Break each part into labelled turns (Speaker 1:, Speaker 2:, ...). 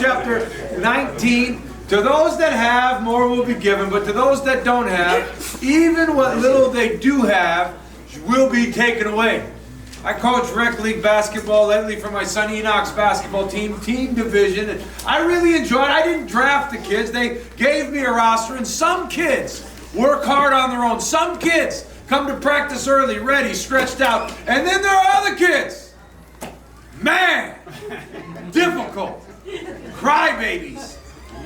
Speaker 1: chapter 19. To those that have, more will be given, but to those that don't have, even what little they do have will be taken away. I coach rec league basketball lately for my son Enoch's basketball team division, and I really enjoyed it. I didn't draft the kids. They gave me a roster, and some kids work hard on their own. Some kids come to practice early, ready, stretched out, and then there are other kids. Man, difficult. Crybabies.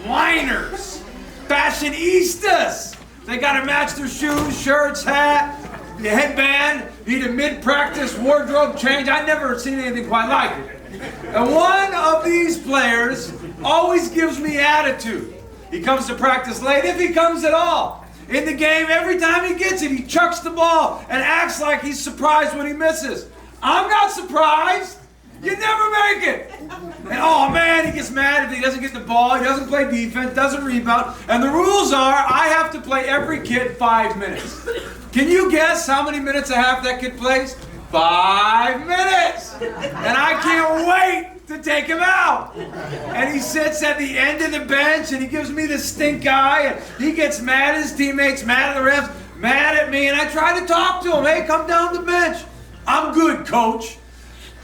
Speaker 1: Whiners, fashionistas. They got to match their shoes, shirts, hat, the headband, need a mid-practice wardrobe change. I've never seen anything quite like it. And one of these players always gives me attitude. He comes to practice late, if he comes at all. In the game, every time he gets it, he chucks the ball and acts like he's surprised when he misses. I'm not surprised. You never make it. And oh man, he gets mad if he doesn't get the ball, he doesn't play defense, doesn't rebound. And the rules are, I have to play every kid 5 minutes. Can you guess how many minutes a half that kid plays? 5 minutes. And I can't wait to take him out. And he sits at the end of the bench and he gives me the stink eye. And he gets mad at his teammates, mad at the refs, mad at me. And I try to talk to him. Hey, come down the bench. I'm good, coach.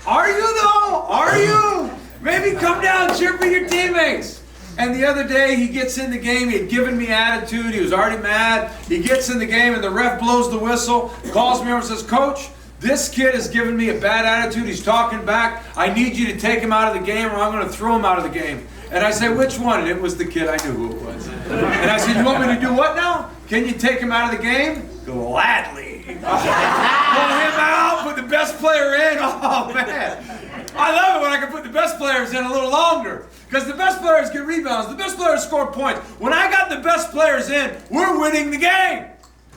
Speaker 1: Are you though? Are you? Maybe come down, cheer for your teammates. And the other day he gets in the game, he had given me attitude, he was already mad. He gets in the game and the ref blows the whistle, calls me over and says, Coach, this kid has given me a bad attitude, he's talking back. I need you to take him out of the game or I'm going to throw him out of the game. And I said, which one? And it was the kid, I knew who it was. And I said, you want me to do what now? Can you take him out of the game? Gladly. Pull him out, put the best player in. Oh man, I love it when I can put the best players in a little longer because the best players get rebounds, the best players score points. When I got the best players in, we're winning the game.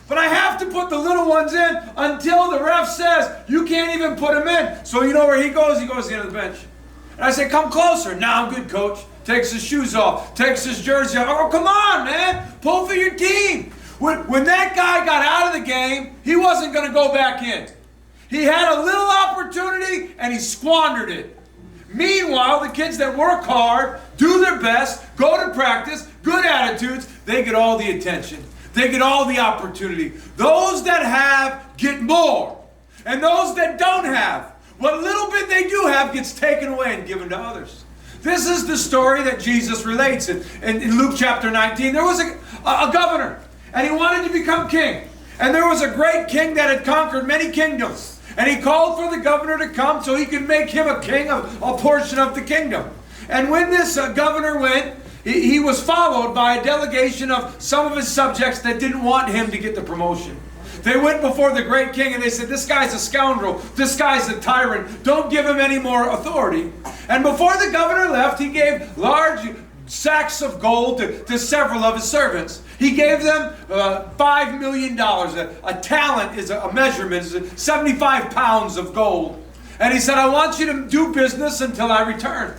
Speaker 1: But I have to put the little ones in until the ref says you can't even put them in. So you know where he goes? He goes to the end of the bench. And I say, come closer. Nah, I'm good, coach. Takes his shoes off, takes his jersey off. Oh, come on, man. Pull for your team. When that guy got out of the game, he wasn't going to go back in. He had a little opportunity and he squandered it. Meanwhile, the kids that work hard, do their best, go to practice, good attitudes, they get all the attention. They get all the opportunity. Those that have get more. And those that don't have, what little bit they do have gets taken away and given to others. This is the story that Jesus relates in Luke chapter 19. There was a governor. And he wanted to become king. And there was a great king that had conquered many kingdoms. And he called for the governor to come so he could make him a king of a portion of the kingdom. And when this governor went, he was followed by a delegation of some of his subjects that didn't want him to get the promotion. They went before the great king and they said, this guy's a scoundrel, this guy's a tyrant, don't give him any more authority. And before the governor left, he gave large sacks of gold to several of his servants. He gave them $5 million. A talent is a measurement, is 75 pounds of gold. And he said, I want you to do business until I return.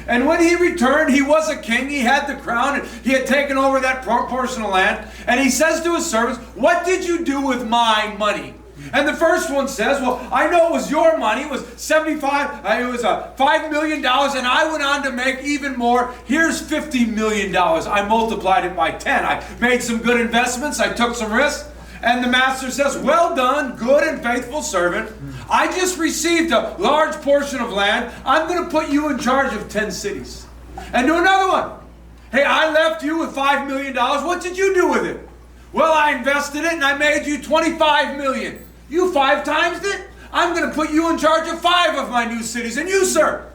Speaker 1: And when he returned, he was a king. He had the crown. And he had taken over that portion of land. And he says to his servants, what did you do with my money? And the first one says, well, I know it was your money. It was $5 million, and I went on to make even more. Here's $50 million. I multiplied it by 10. I made some good investments. I took some risks. And the master says, well done, good and faithful servant. I just received a large portion of land. I'm going to put you in charge of 10 cities. And do another one. Hey, I left you with $5 million. What did you do with it? Well, I invested it and I made you $25 million. You 5 times it? I'm going to put you in charge of 5 of my new cities. And you, sir,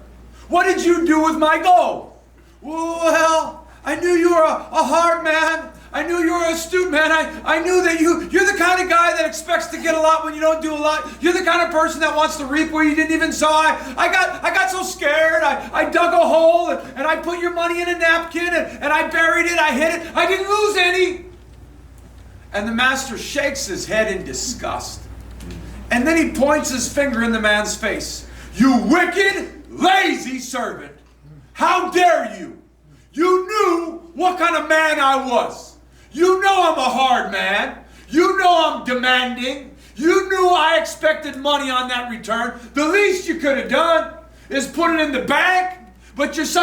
Speaker 1: what did you do with my gold? Well, I knew you were a hard man. I knew you were an astute man. I knew that you're the kind of guy that expects to get a lot when you don't do a lot. You're the kind of person that wants to reap where you didn't even sow. I got so scared. I dug a hole and I put your money in a napkin and I buried it. I hid it. I didn't lose any. And the master shakes his head in disgust. And then he points his finger in the man's face. You wicked, lazy servant. How dare you? You knew what kind of man I was. You know I'm a hard man. You know I'm demanding. You knew I expected money on that return. The least you could have done is put it in the bank, but you're such